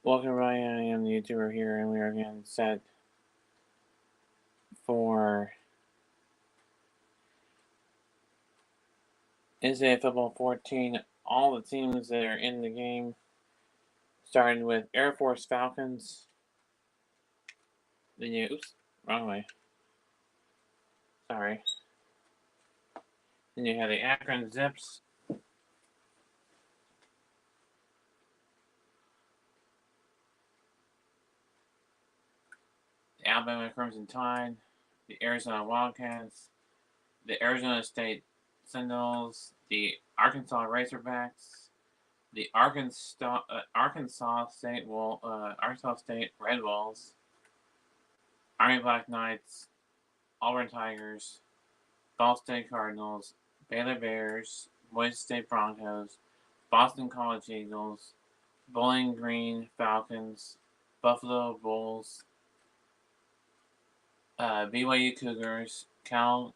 Welcome everybody, I am the YouTuber here and we are again set for NCAA Football 14. All the teams that are in the game, starting with Air Force Falcons. Then oops, wrong way. Sorry. Then you have the Akron Zips. The Alabama Crimson Tide. The Arizona Wildcats. The Arizona State Sentinels. The Arkansas Razorbacks. The Arkansas State Red Wolves. Army Black Knights. Auburn Tigers, Ball State Cardinals, Baylor Bears, Boise State Broncos, Boston College Eagles, Bowling Green Falcons, Buffalo Bulls, BYU Cougars, California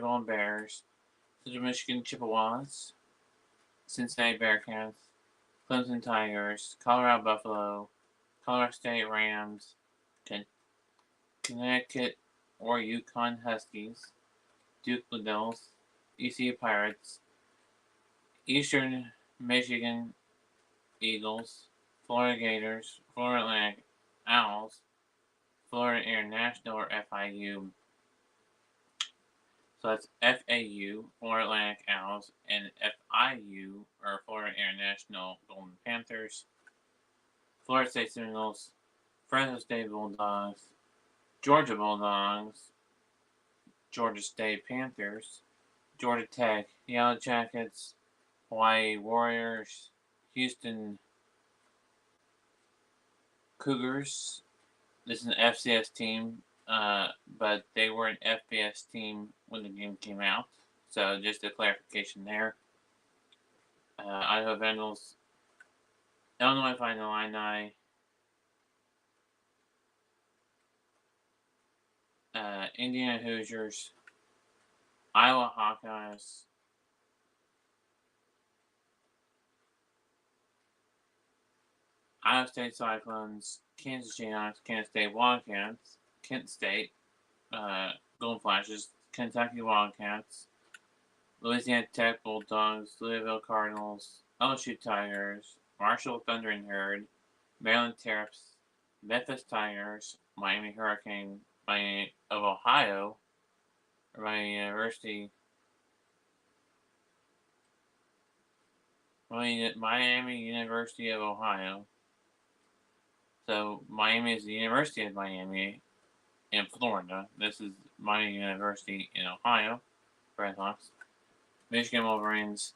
Golden Bears, Central Michigan Chippewas, Cincinnati Bearcats, Clemson Tigers, Colorado Buffalo, Colorado State Rams, Connecticut or Yukon Huskies, Duke Blue Devils, ECU Pirates, Eastern Michigan Eagles, Florida Gators, Florida Atlantic Owls, Florida International or FIU. So that's FAU, Florida Atlantic Owls, and FIU or Florida International Golden Panthers, Florida State Seminoles, Fresno State Bulldogs, Georgia Bulldogs, Georgia State Panthers, Georgia Tech, Yellow Jackets, Hawaii Warriors, Houston Cougars. This is an FCS team, but they were an FBS team when the game came out. So just a clarification there. Idaho Vandals, Illinois Fighting Illini, Indiana Hoosiers, Iowa Hawkeyes, Iowa State Cyclones, Kansas Jayhawks, Kansas State Wildcats, Kent State, Golden Flashes, Kentucky Wildcats, Louisiana Tech Bulldogs, Louisville Cardinals, LSU Tigers, Marshall Thundering Herd, Maryland Terps, Memphis Tigers, Miami Hurricane, Miami of Ohio, Miami University, Miami University of Ohio. So Miami is the University of Miami in Florida. This is Miami University in Ohio. Redhawks. Michigan Wolverines,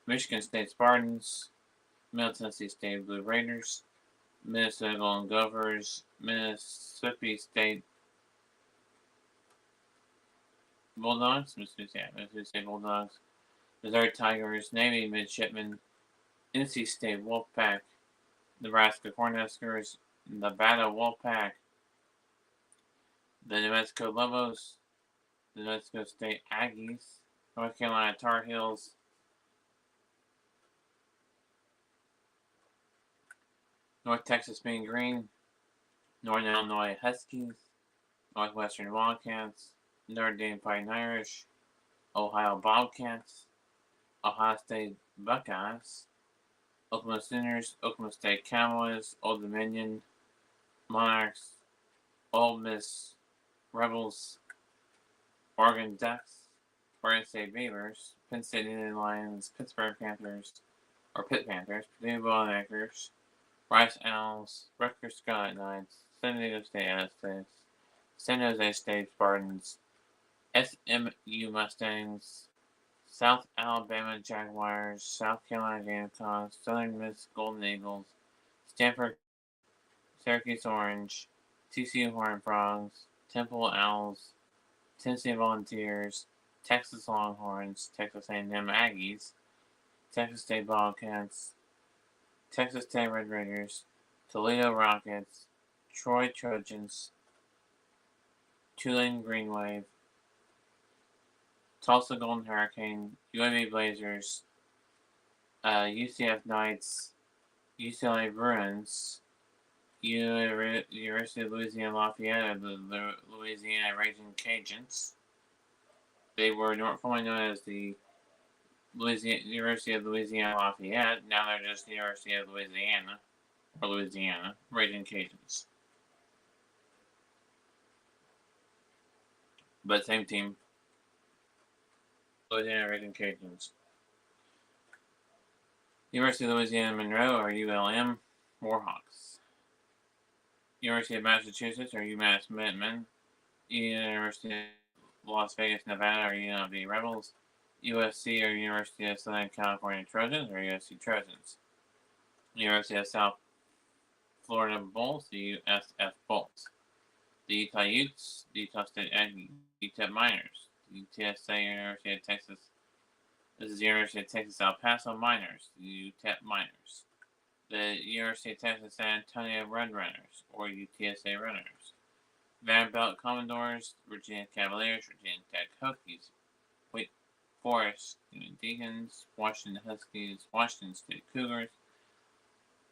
Michigan State Spartans, Middle Tennessee State Blue Raiders, Minnesota Golden Gophers, Mississippi State Bulldogs, Mississippi State Bulldogs, Missouri Tigers, Navy Midshipmen, NC State Wolfpack, Nebraska Cornhuskers, Nevada Wolfpack, the New Mexico Lobos, the New Mexico State Aggies, North Carolina Tar Heels, North Texas Mean Green, Northern Illinois Huskies, Northwestern Wildcats, Notre Dame Fighting Irish, Ohio Bobcats, Ohio State Buckeyes, Oklahoma Sooners, Oklahoma State Cowboys, Old Dominion, Monarchs, Ole Miss Rebels, Oregon Ducks, Oregon State Beavers, Penn State Indian Lions, Pittsburgh Panthers, or Pitt Panthers, Purdue Boilermakers, Rice Owls, Rutgers Scarlet Knights, San Diego State Aztecs, San Jose State Spartans, SMU Mustangs, South Alabama Jaguars, South Carolina Gamecocks, Southern Miss Golden Eagles, Stanford Syracuse Orange, TCU Horned Frogs, Temple Owls, Tennessee Volunteers, Texas Longhorns, Texas A&M Aggies, Texas State Bobcats, Texas Tech Red Raiders, Toledo Rockets, Troy Trojans, Tulane Green Wave, Tulsa Golden Hurricane, UAB Blazers, UCF Knights, UCLA Bruins, University of Louisiana Lafayette, the Louisiana Raging Cajuns. They were formerly known as the University of Louisiana Lafayette. Now they're just the University of Louisiana, or Louisiana Raging Cajuns. But same team, Louisiana Raging Cajuns. University of Louisiana Monroe, or ULM, Warhawks. University of Massachusetts, or UMass Minutemen. University of Las Vegas, Nevada, or UNLV Rebels. USC, or University of Southern California Trojans, or USC Trojans. University of South Florida Bulls, the USF Bulls. The Utah Utes, the Utah State UTEP Miners. The UTSA, University of Texas. This is the University of Texas El Paso Miners, the UTEP Miners. The University of Texas San Antonio Roadrunners, or UTSA Runners. Vanderbilt Commodores, Virginia Cavaliers, Virginia Tech Hokies. Wake Forest Deacons, Washington Huskies, Washington State Cougars.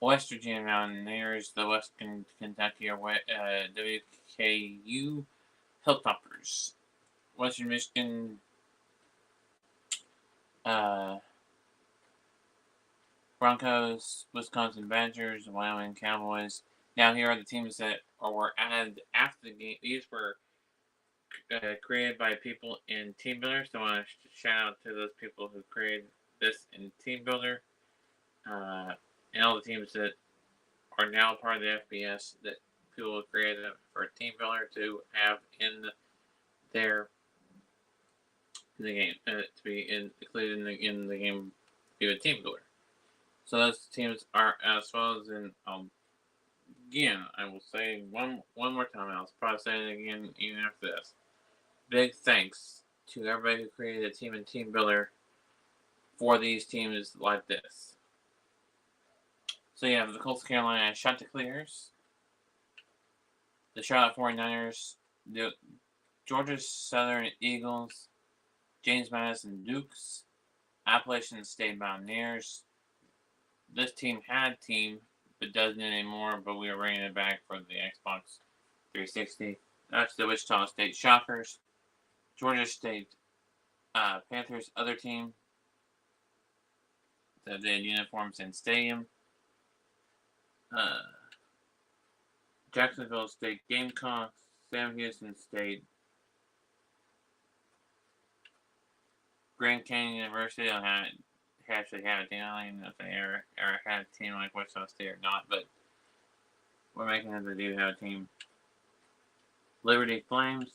West Virginia Mountaineers, the Western Kentucky or WKU Hilltoppers. Western Michigan Broncos, Wisconsin Badgers, Wyoming Cowboys. Now here are the teams that were added after the game. These were created by people in Team Builder, so I want to shout out to those people who created this in Team Builder. And all the teams that are now part of the FBS that people created for Team Builder to have in the game, to be included in the game via Team Builder. So those teams are as well as in again, I will say one more time. I'll probably say it again even after this. Big thanks to everybody who created a team in Team Builder for these teams like this. So you have the Coastal Carolina Chanticleers, the Charlotte 49ers, the Georgia Southern Eagles, James Madison Dukes, Appalachian State Mountaineers. This team had a team, but doesn't anymore, but we are bringing it back for the Xbox 360. That's the Wichita State Shockers, Georgia State Panthers, other team that did uniforms and stadium. Jacksonville State Gamecocks, Sam Houston State, Grand Canyon University. I actually had a team. I don't even know if they ever had a team like Wichita State or not, but we're making it they do have a team. Liberty Flames.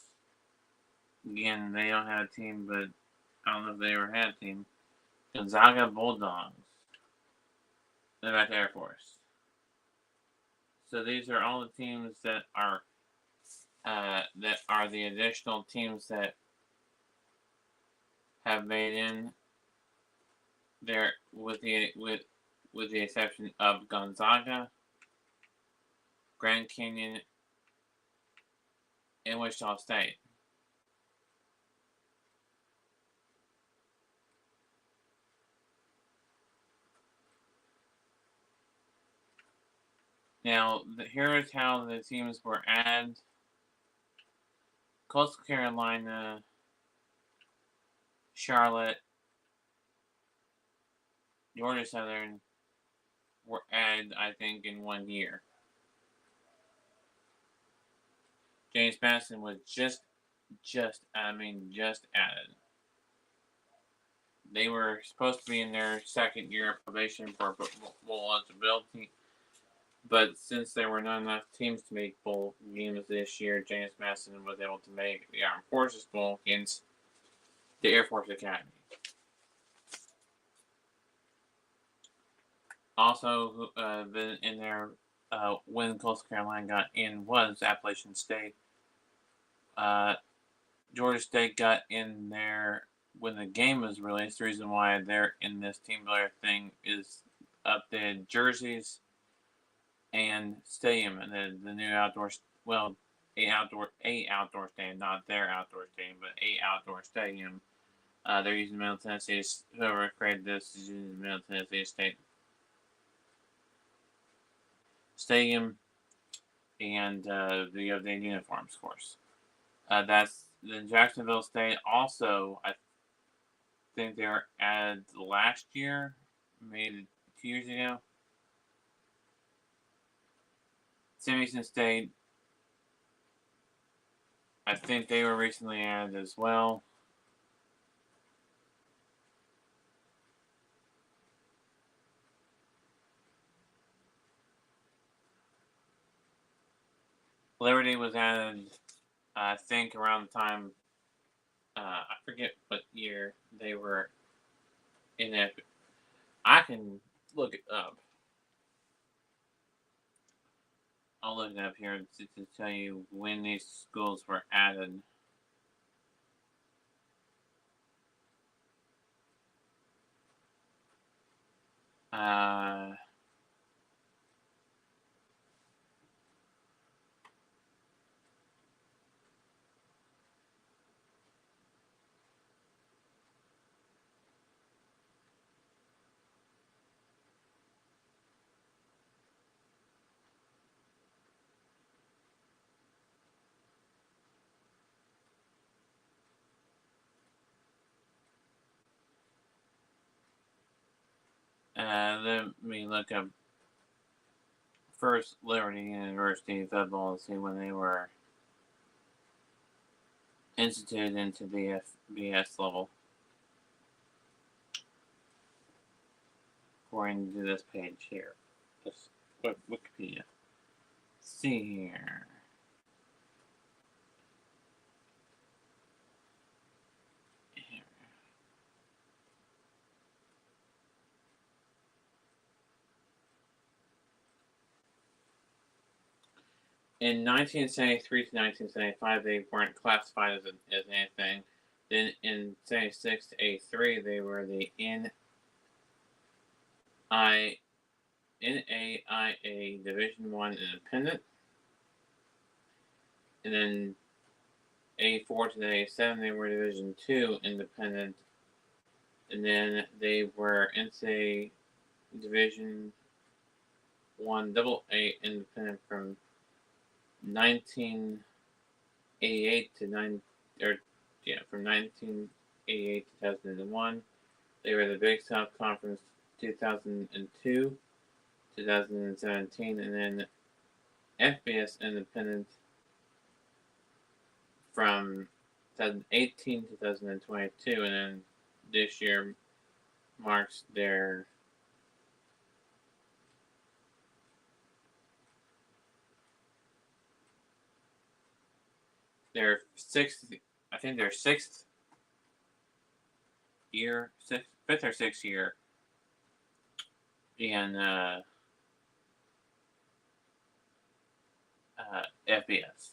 Again, they don't have a team, but I don't know if they ever had a team. Gonzaga Bulldogs. Then back to Air Force. So these are all the teams that are the additional teams that have made in there, with the exception of Gonzaga, Grand Canyon, and Wichita State. Now, here is how the teams were added. Coastal Carolina, Charlotte, Georgia Southern were added, I think, in 1 year. James Madison was just added. They were supposed to be in their second year of probation for bowl eligibility, but since there were not enough teams to make bowl games this year, James Madison was able to make the Armed Forces Bowl against the Air Force Academy. Also, in there, when Coastal Carolina got in was Appalachian State. Georgia State got in there when the game was released. The reason why they're in this team builder thing is updated jerseys and stadium, and the new outdoor, a outdoor stadium, not their outdoor stadium, but a outdoor stadium. They're using Middle Tennessee. Whoever created this is using Middle Tennessee State. stadium, and they have their uniforms, of course. That's the Jacksonville State. Also, I think they were added last year, maybe 2 years ago. Sam Houston State, I think they were recently added as well. Liberty was added, I think, around the time, I forget what year they were in it. I can look it up. I'll look it up here to tell you when these schools were added. Uh, let me look up first Liberty University football to see when they were instituted into the FBS level. According to this page here, this Wikipedia. Let's see here. In 1973 to 1975, they weren't classified as anything. Then in 76 to 83, they were the NAIA Division I Independent. And then 84 to 87, they were Division II Independent. And then they were NCAA Division I AA Independent from 1988 to from 1988 to 2001. They were the Big South Conference 2002, 2017, and then FBS Independent from 2018 to 2022, and then this year marks their sixth, I think their fifth or sixth year in FBS.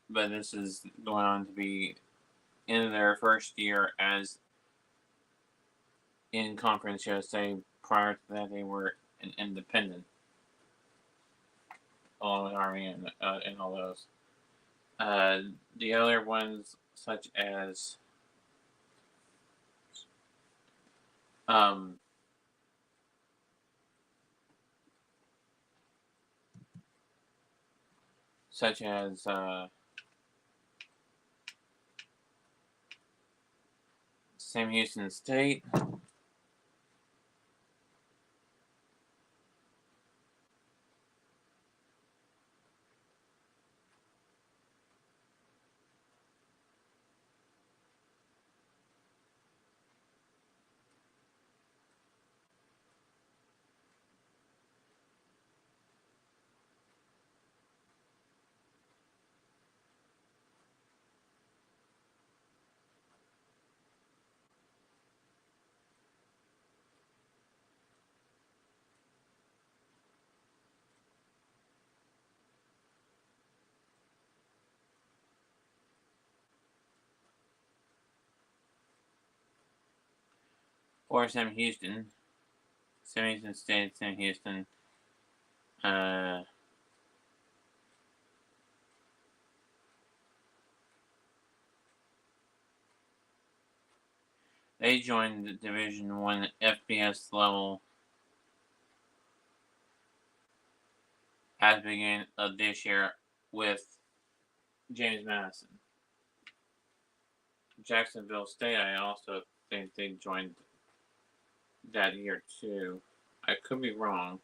But this is going on to be in their first year as in Conference USA. Prior to that, they were an independent, along with Army and all those. The other ones, such as Sam Houston State, or Sam Houston State, Sam Houston. They joined the Division I FBS level at the beginning of this year with James Madison. Jacksonville State, I also think they joined that year too. I could be wrong.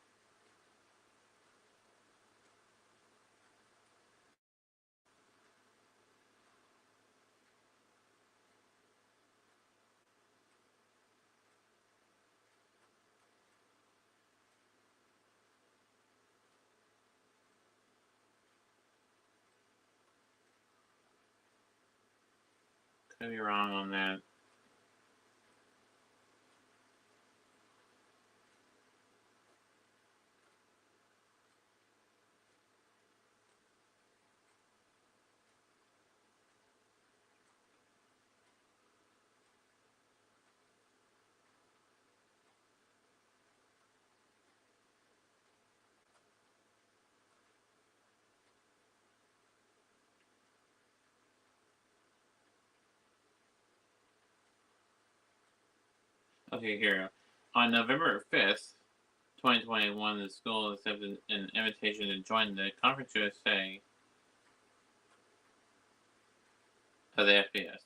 Could be wrong on that. Okay, here. On November 5th, 2021, the school accepted an invitation to join the Conference USA of the FBS.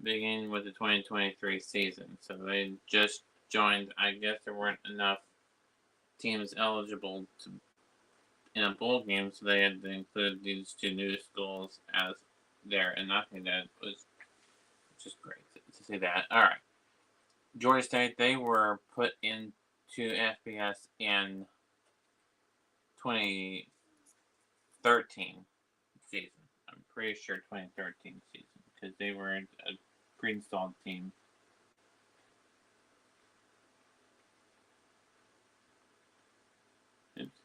Beginning with the 2023 season. So they just joined. I guess there weren't enough teams eligible to in a bowl game, so they had to include these two new schools as there, and I think that was just great to see that. All right, Georgia State, they were put into FBS in 2013 season. I'm pretty sure 2013 season because they were a pre-installed team. Oops.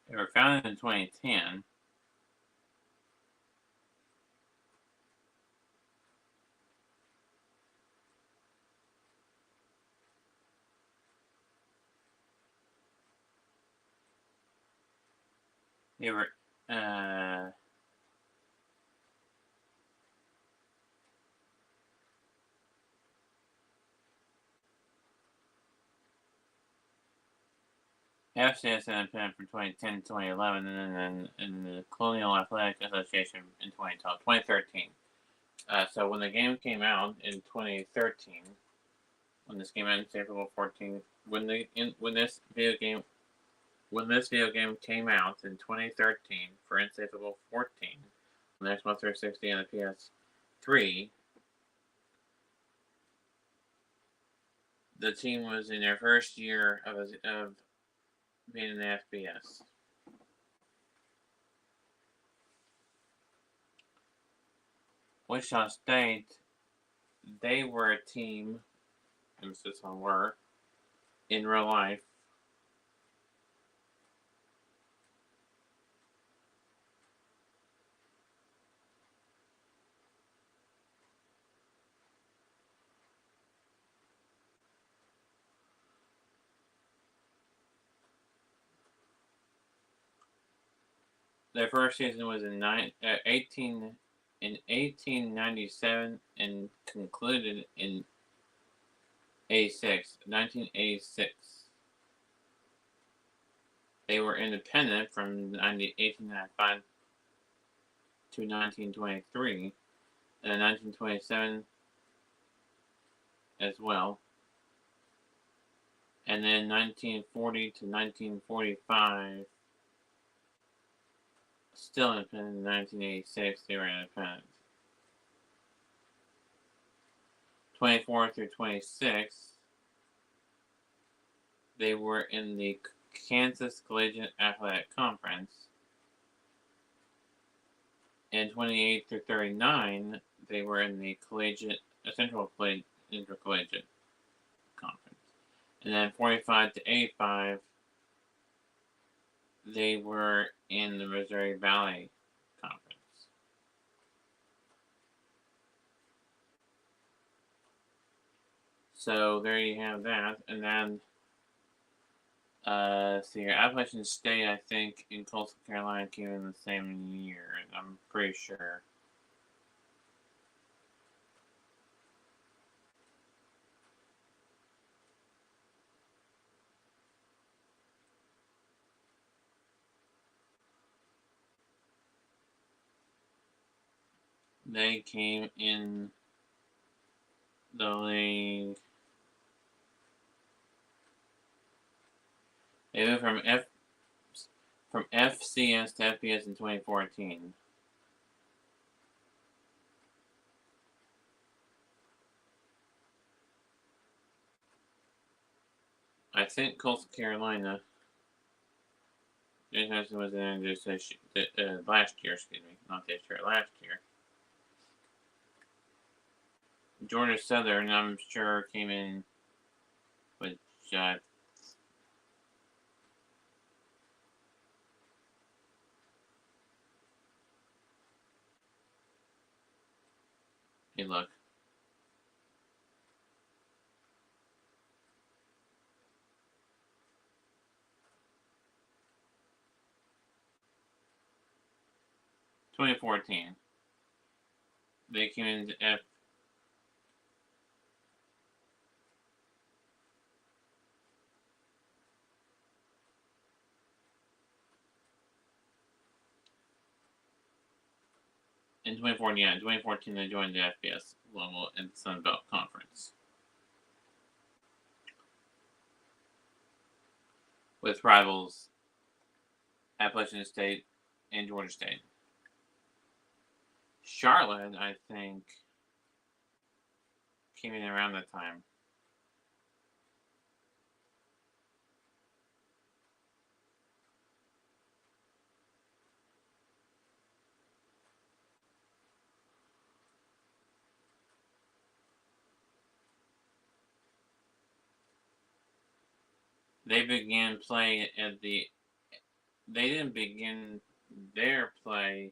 They were founded in 2010. They were FCS independent from 2010 to 2011, and then in the Colonial Athletic Association in 2012, 2013. So when the game came out in 2013, when this came out in April 14th, when this video game came out in 2013 for NCAA 14, on the Xbox 360 and the PS3, the team was in their first year of being in the FBS. Wichita State, they were a team, emphasis on were, in real life. Their first season was in 1897 and concluded in 1986. They were independent from 1895 to 1923, and 1927 as well. And then 1940 to 1945, still independent. In 1986, they were independent. 24 through 26, they were in the Kansas Collegiate Athletic Conference. In 28 through 39, they were in the Central Intercollegiate Conference. And then 45 to 85, they were in the Missouri Valley Conference. So there you have that. And then, see here, Appalachian State, I think, in Coastal Carolina came in the same year. I'm pretty sure. They came in the league. They went from FCS to FBS in 2014. I think Coastal Carolina. Jason was in last year, excuse me, not this year, last year. Georgia Southern, I'm sure, came in with hey, look. (2014). They came into in 2014, yeah, in 2014 they joined the FBS level in the Sun Belt Conference with rivals Appalachian State and Georgia State. Charlotte, I think, came in around that time. They began play at the. They didn't begin their play.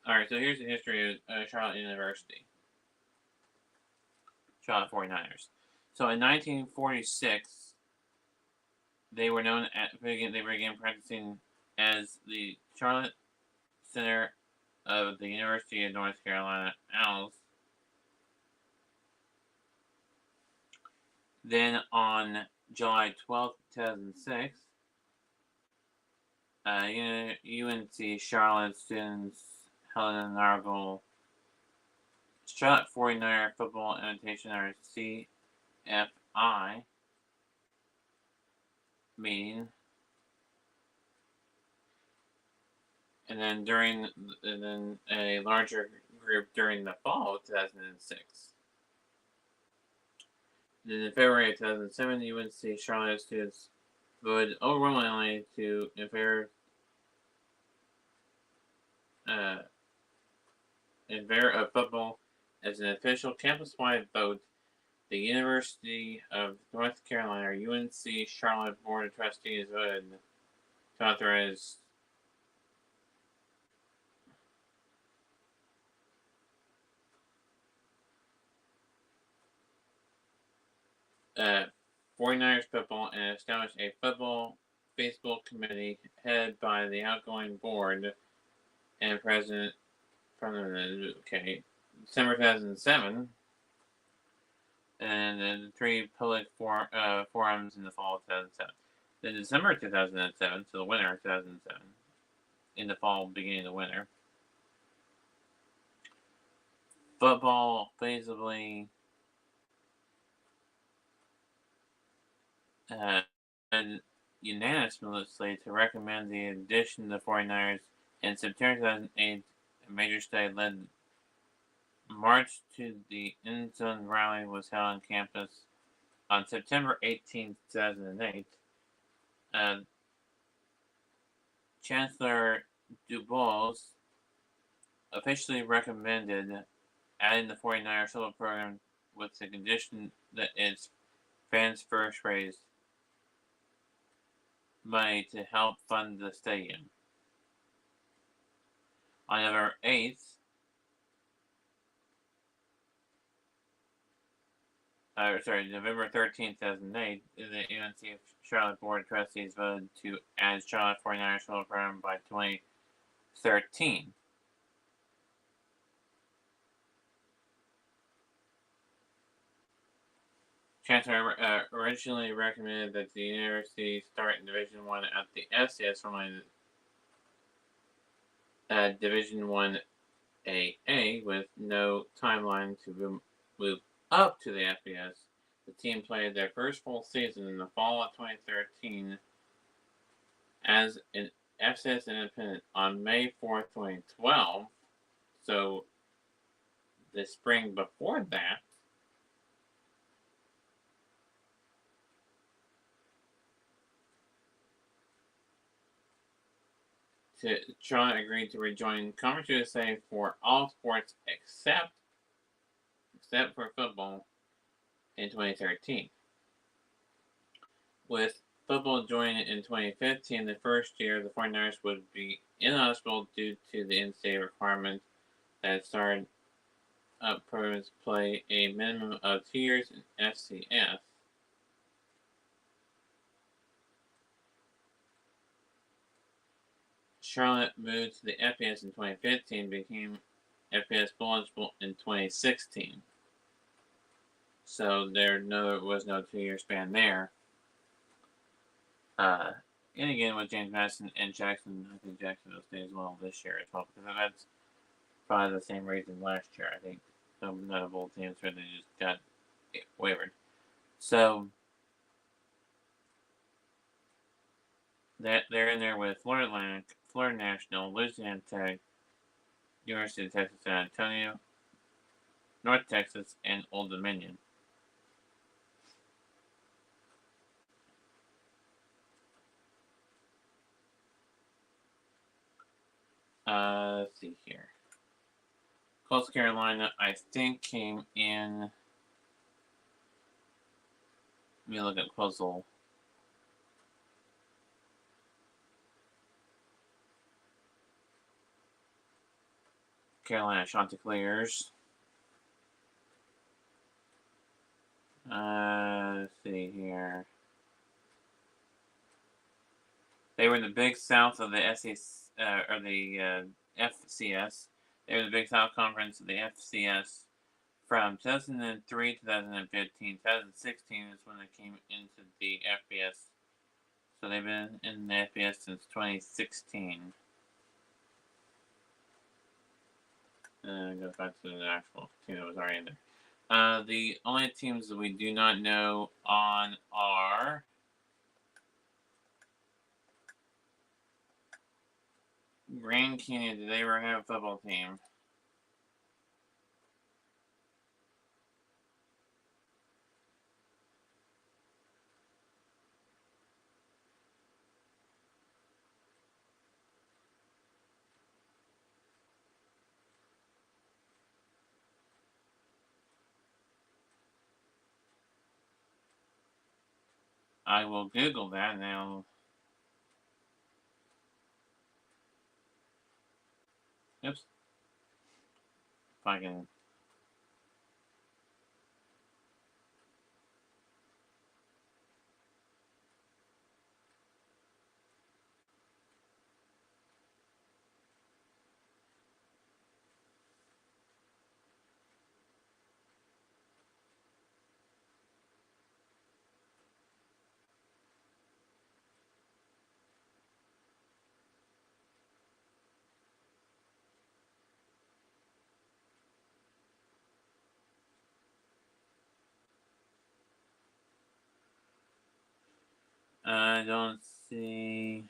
Alright, so here's the history of Charlotte University. Charlotte 49ers. So in 1946, they were began practicing as the Charlotte Center of the University of North Carolina Owls. Then on July 12, 2006, UNC Charlotte students held an inaugural Charlotte 49er Football Invitation, or CFI, meeting. And then a larger group during the fall of 2006. Then in February of 2007, UNC Charlotte students voted overwhelmingly in favor of football as an official campus-wide vote. The University of North Carolina, or UNC Charlotte Board of Trustees, voted to authorize 49ers football and established a football baseball committee headed by the outgoing board and president from December 2007, and then 3 public forums in the fall of 2007. Then December 2007, so the winter of 2007, in the fall, beginning of the winter, football feasibly unanimously to recommend the addition of the 49ers. In September 2008, a major state-led march to the end zone rally was held on campus On September 18, 2008, uh, Chancellor Dubois officially recommended adding the 49ers football program with the condition that its fans first raise money to help fund the stadium. On November 13th, 2008, the UNC Charlotte Board of Trustees voted to add Charlotte 49ers football program by 2013. Chancellor originally recommended that the university start in Division I at the FCS, formerly Division I AA, with no timeline to move up to the FBS. The team played their first full season in the fall of 2013 as an FCS independent on May 4th, 2012. So the spring before that, Charlotte agreed to rejoin Conference USA for all sports except for football in 2013. With football joining in 2015, the first year the 49ers would be ineligible due to the NCAA requirement that started up programs play a minimum of 2 years in FCS. Charlotte moved to the FBS in 2015, became FBS bowl eligible in 2016. So there was no 2-year span there. And again with James Madison and Jackson, I think Jackson will stay as well this year as well, because that's probably the same reason last year. I think some notable teams where they just got wavered. So they're in there with Florida Atlantic, Florida National, Louisiana Tech, University of Texas San Antonio, North Texas, and Old Dominion. Let's see here. Coastal Carolina, I think, came in. Let me look at Coastal. Carolina Chanticleers. Let's see here. They were in the Big South of the SEC, or the FCS. They were in the Big South Conference of the FCS from 2003 to 2015. 2016 is when they came into the FBS. So they've been in the FBS since 2016. Go back to the actual team that was already in there. The only teams that we do not know on are Grand Canyon. Did they ever have a football team? I will Google that now. Oops. If I can. I don't see.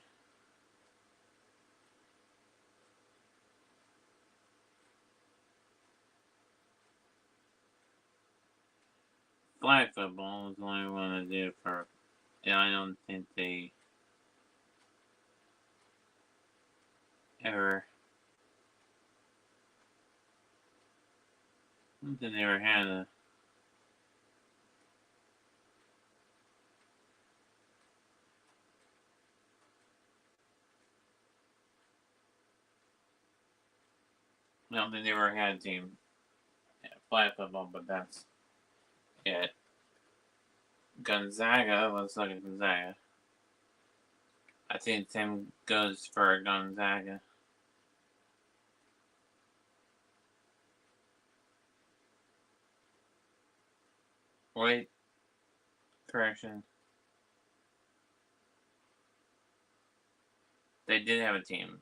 flag football is the only one to do it for, and I don't think they ever, I don't think they ever had a, I don't think they ever had a team flag football, but that's it. Gonzaga, let's look at Gonzaga. I think Tim goes for Gonzaga. Wait, correction. They did have a team.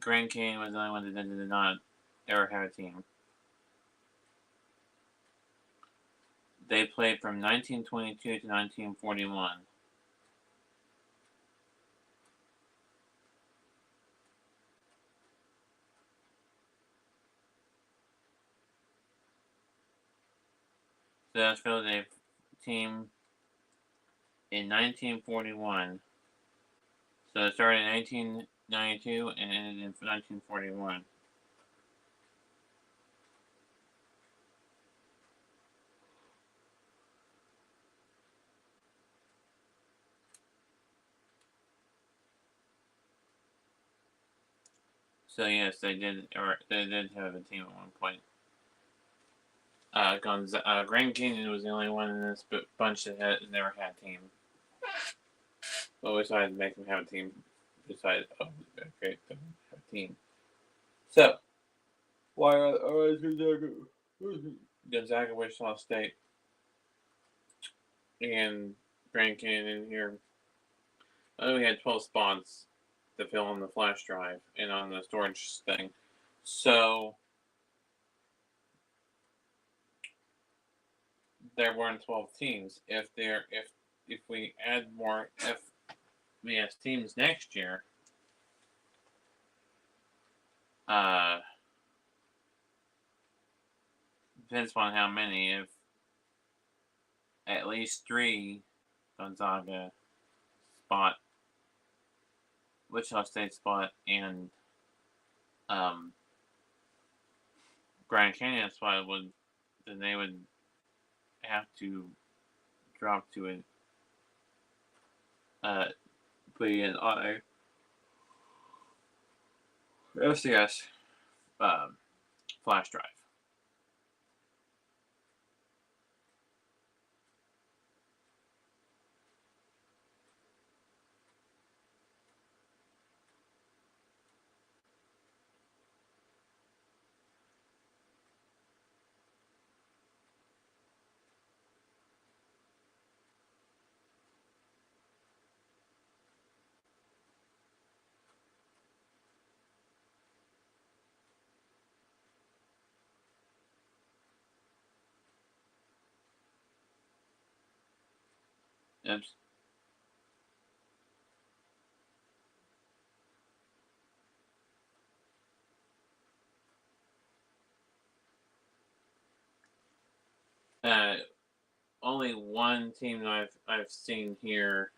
Grand Canyon was the only one that did not ever have a team. They played from 1922 to 1941. So that's Philadelphia team in 1941. So it started in 1992 and ended in 1941. So yes, they did have a team at one point. Grand Canyon was the only one in this bunch that never had a team. Well, we decided to make them have a team. Decided, great, have a team. So, why are Gonzaga, Wichita State, and Grand Canyon in here? I only had 12 spots to fill on the flash drive and on the storage thing. So there weren't 12 teams. If we add more FBS teams next year, depends on how many. If at least 3 Gonzaga spot, Wichita State spot, and Grand Canyon spot then they would have to drop to be an FCS flash drive. Oops. Only one team that I've seen here.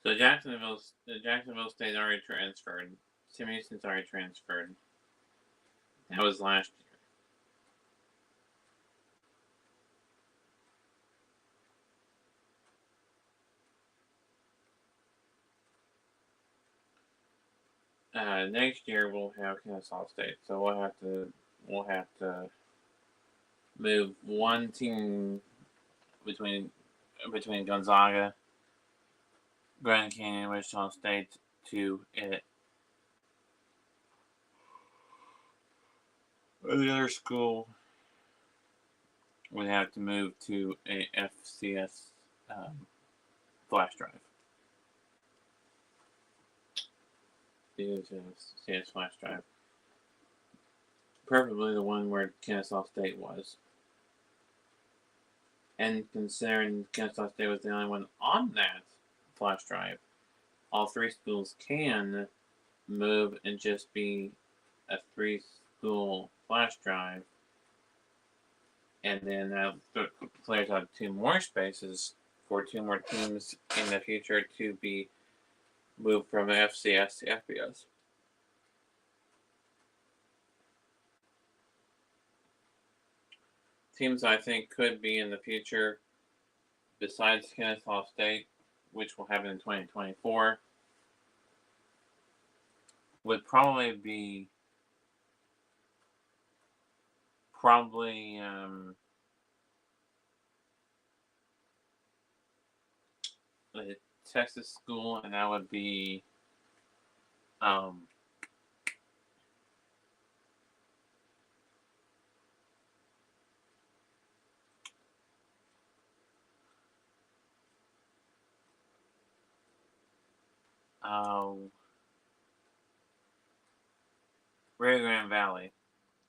So the Jacksonville State already transferred. Tim Houston's already transferred. That was last year. Next year we'll have Kennesaw State, so we'll have to move one team between Gonzaga, Grand Canyon, Wichita State to it. The other school would have to move to a FCS flash drive. FCS flash drive. Preferably the one where Kennesaw State was. And considering Kennesaw State was the only one on that flash drive, all 3 schools can move and just be a 3-school flash drive, and then the players have 2 more spaces for 2 more teams in the future to be moved from FCS to FBS. Teams I think could be in the future, besides Kennesaw State, which will happen in 2024, would probably be a Texas school, and that would be Rio Grande Valley,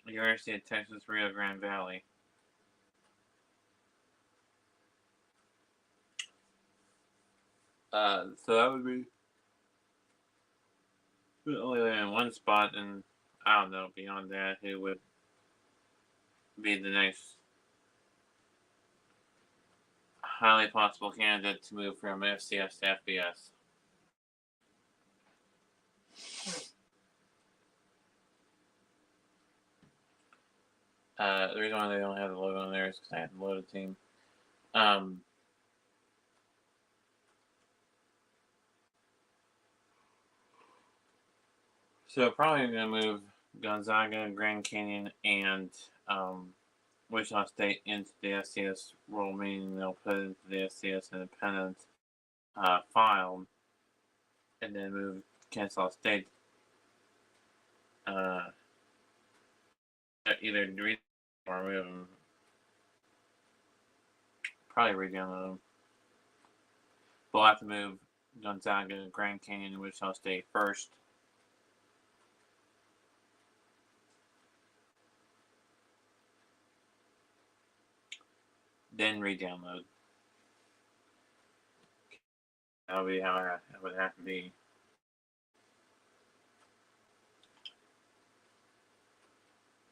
University of Texas Rio Grande Valley. So that would be only in one spot, and I don't know beyond that who would be the next highly possible candidate to move from FCS to FBS. The reason why they don't have the logo on there is because I had to load a team. So probably going to move Gonzaga, Grand Canyon, and Wichita State into the FCS role, meaning they'll put it into the FCS independent file, and then move Kennesaw State. Either read or move them. Probably re-download them. We'll have to move Gonzaga, Grand Canyon, and Wichita State first. Then re-download. That'll be how it would have to be.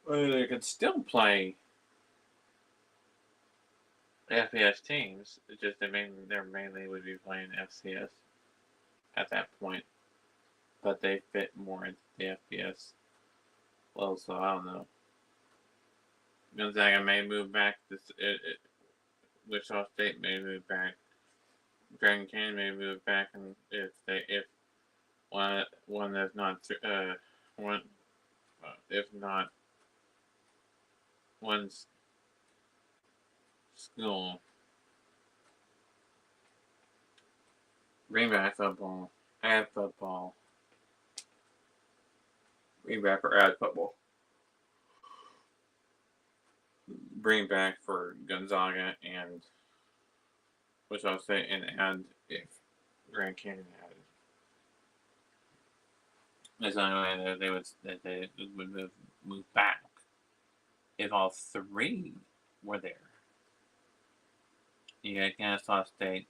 Well, they could still play FBS teams. It's just they mainly would be playing FCS at that point, but they fit more into the FBS. Well, so I don't know. Gonzaga may move back. Wichita State may move back. Grand Canyon may move back, and if one that's not one if not one's school, bring back football, add football, bring back or add football. Bring back for Gonzaga and Wichita State, and add if Grand Canyon added. That's the only way that they would move back if all 3 were there. You got Kennesaw State,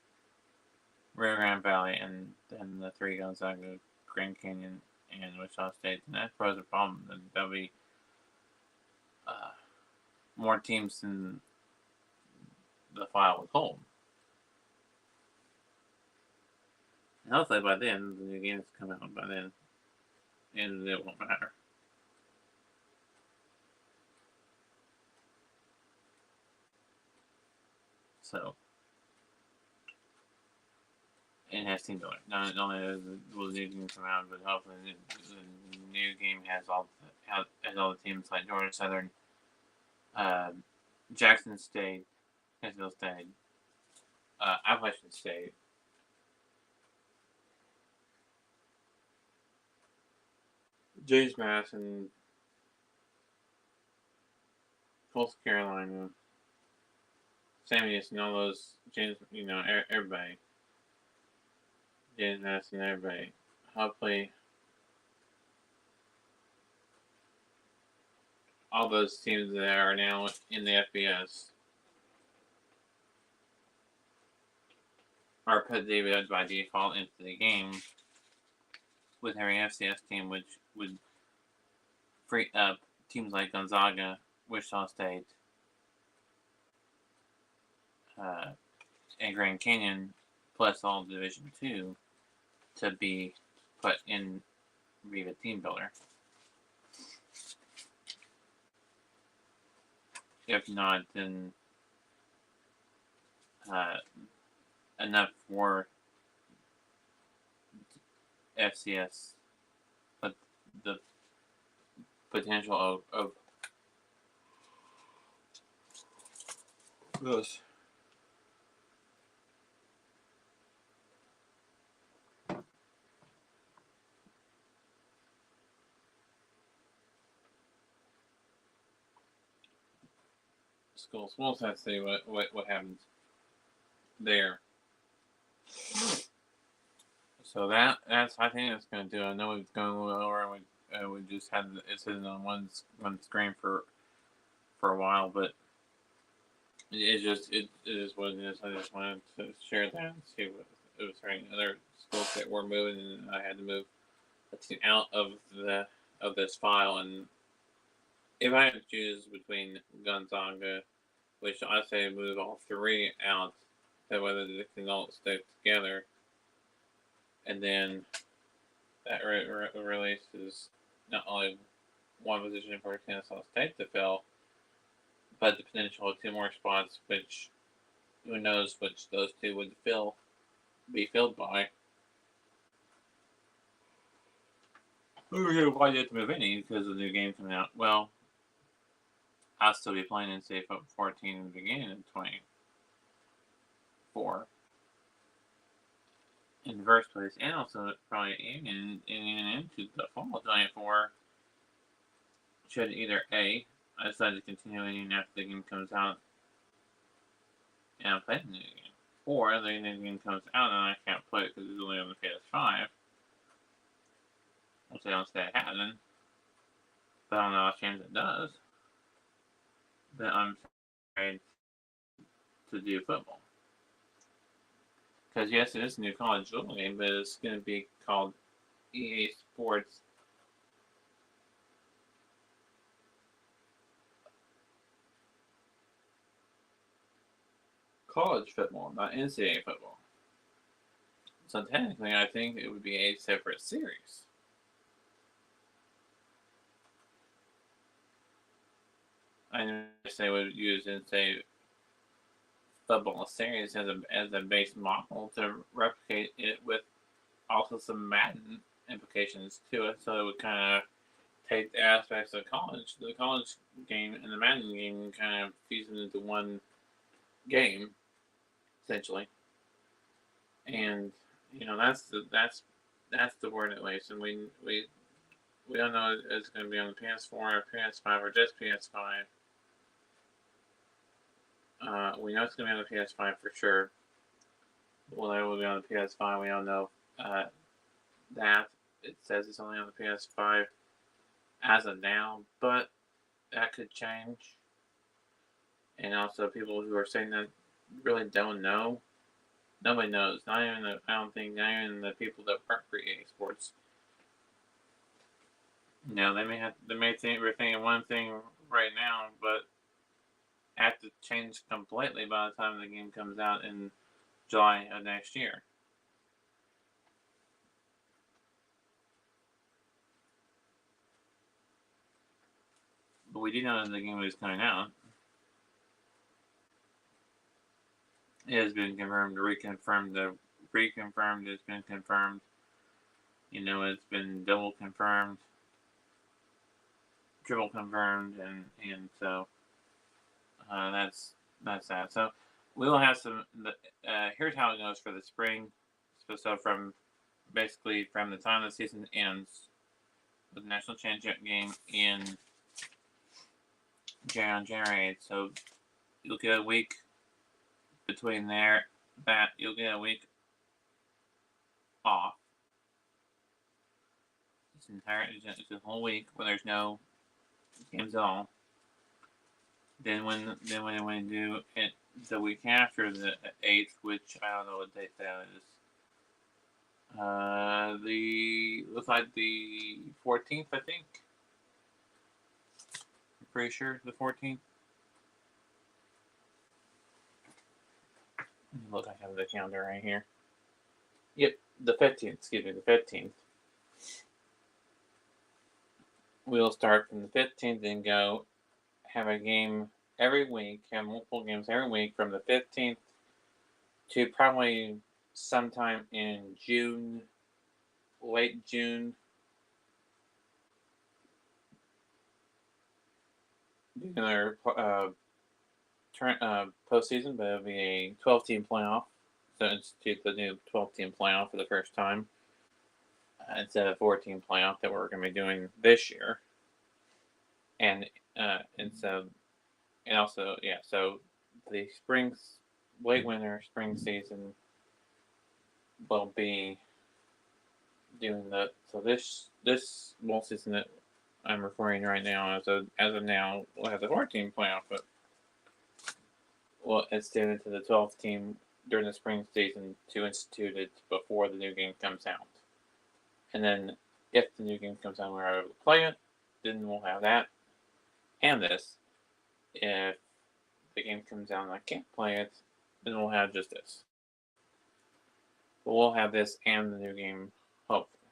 Rio Grande Valley, and then the 3 Gonzaga, Grand Canyon, and Wichita State. And that poses a problem. There'll be more teams than the file would hold. And hopefully by then, the new games come out by then, and it won't matter. So, it has teams on it. Not only will the new games come out, but hopefully the new game has all the teams like Georgia Southern, Jackson State, Kennesaw State, Appalachian State, James Madison, Coastal Carolina, Sam Houston, all those James, everybody, James Madison, everybody. Hopefully, all those teams that are now in the FBS are put by default into the game, with every FCS team, which would free up teams like Gonzaga, Wichita State, and Grand Canyon, plus all Division II, to be put in Viva Team Builder. If not, then enough for FCS, but the potential of those schools. We'll just have to see what happens there. So that's I think that's going to do. I know it's going a little over, and we just had it sitting on one screen for a while, but it is what it is. I just wanted to share that and see what it was there any other schools that were moving, and I had to move a team out of this file. And if I had to choose between Gonzaga, which I say move all three out, so whether they can all stick together, and then that releases not only one position for Kennesaw State to fill, but the potential of two more spots, which who knows which those two would be filled by. Why do you have to move any? Because of the new game coming out. Well, I'll still be playing NCAA 14 in the beginning of 24 in the first place, and also probably into the fall of 24. Should either A, I decide to continue even after the game comes out and I'm playing the new game, or the new game comes out and I can't play it because it's only on the PS5. Which I don't say it happening, but I don't know how chance it does. That I'm afraid to do football. Because yes, it is a new college football game, but it's going to be called EA Sports College Football, not NCAA football. So technically, I think it would be a separate series. I say would use NCAA football series as a base model to replicate it with also some Madden implications to it, so it would kind of take the aspects of the college game and the Madden game, and kind of fuse them into one game, essentially. And that's the word at least, and we don't know if it's going to be on the PS4 or PS5 or just PS5. We know it's going to be on the PS5 for sure. Well, it will be on the PS5. We don't know that. It says it's only on the PS5 as of now, but that could change. And also, people who are saying that really don't know. Nobody knows. Not even the people that work for EA Sports. They may think we're thinking one thing right now, but have to change completely by the time the game comes out in July of next year. But we did know that the game was coming out. It has been confirmed, reconfirmed, it's been confirmed. It's been double confirmed, triple confirmed, and so that's that. So we will have some. Here's how it goes for the spring. So from the time the season ends, with the national championship game in January 8th. So you'll get a week between you'll get a week off. It's a whole week where there's no games at all. Then when we do it the week after the 8th, which I don't know what date that is. Looks like the 14th, I think. I'm pretty sure the 14th. Look, I have the calendar right here. Yep, the 15th. Excuse me, the 15th. We'll start from the 15th and go have a game every week. Have multiple games every week from the 15th to probably sometime in June, late June. Another postseason, but it'll be a 12-team playoff. So institute the new 12-team playoff for the first time instead of 14 playoff that we're going to be doing this year. And so the late winter spring season will be doing this bowl season that I'm recording right now as of now will have the 14 playoff, but it's doing it to the 12th team during the spring season to institute it before the new game comes out. And then if the new game comes out, we're able to play it, then we'll have that and this. If the game comes out and I can't play it, then we'll have just this. But we'll have this and the new game, hopefully.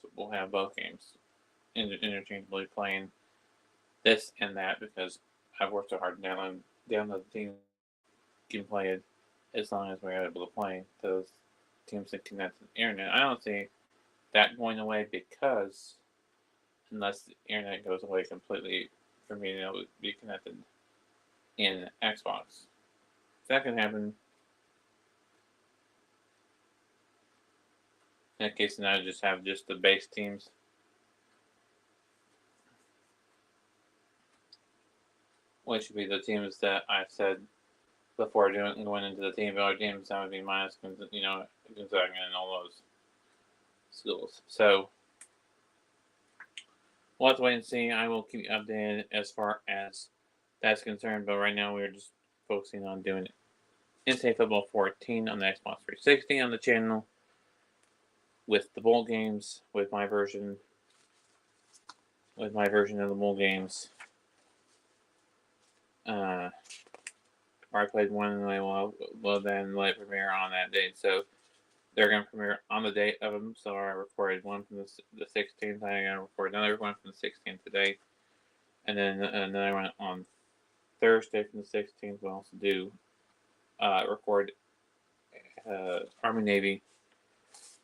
So we'll have both games interchangeably playing this and that because I've worked so hard to download the team can play it as long as we're able to play those teams that connect to the internet. I don't see that going away because unless the internet goes away completely from being able to be connected in Xbox. If that can happen, in that case, then I just have just the base teams. Which would be the teams that I said before going into the team builder teams, that would be minus Gonzaga and all those schools. So we'll have to wait and see. I will keep you updated as far as that's concerned, but right now we're just focusing on doing NCAA Football 14 on the Xbox 360 on the channel with the bowl games, with my version of the bowl games. I played one and they will then let it premiere on that date. So they're going to premiere on the date of them. So I recorded one from the 16th. I'm going to record another one from the 16th today. And then another one on Thursday from the 16th. We'll also do record Army Navy.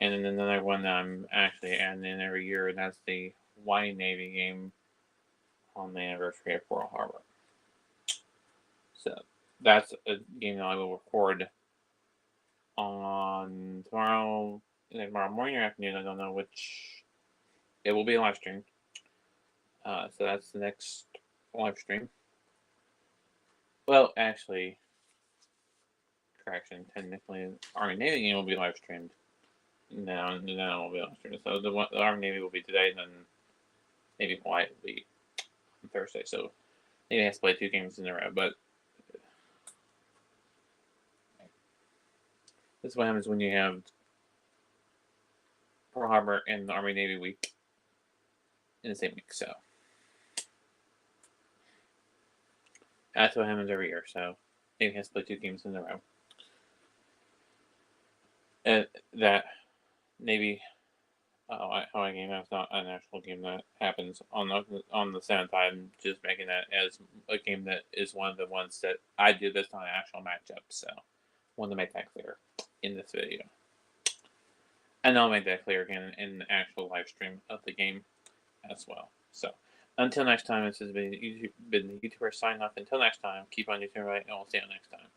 And then another one that I'm actually adding in every year, and that's the Hawaii Navy game on the anniversary of Pearl Harbor. So that's a game that I will record on tomorrow morning or afternoon. I don't know which. It will be a live stream. So that's the next live stream. Well, actually, correction. Technically, Army Navy game will be live streamed. No, it will be live streamed. So the Army Navy will be today, and then maybe Hawaii will be on Thursday. So maybe has to play 2 games in a row, but. This is what happens when you have Pearl Harbor and the Army Navy week in the same week. So that's what happens every year. So Navy has to play 2 games in a row. That Navy Hawaii game, that's not an actual game that happens on the 7th. I'm just making that as a game that is one of the ones that I do this on an actual matchup. So I wanted to make that clear in this video. And I'll make that clear again in the actual live stream of the game as well. So until next time, this has been the YouTuber signing off. Until next time, keep on YouTube right, and we'll see you next time.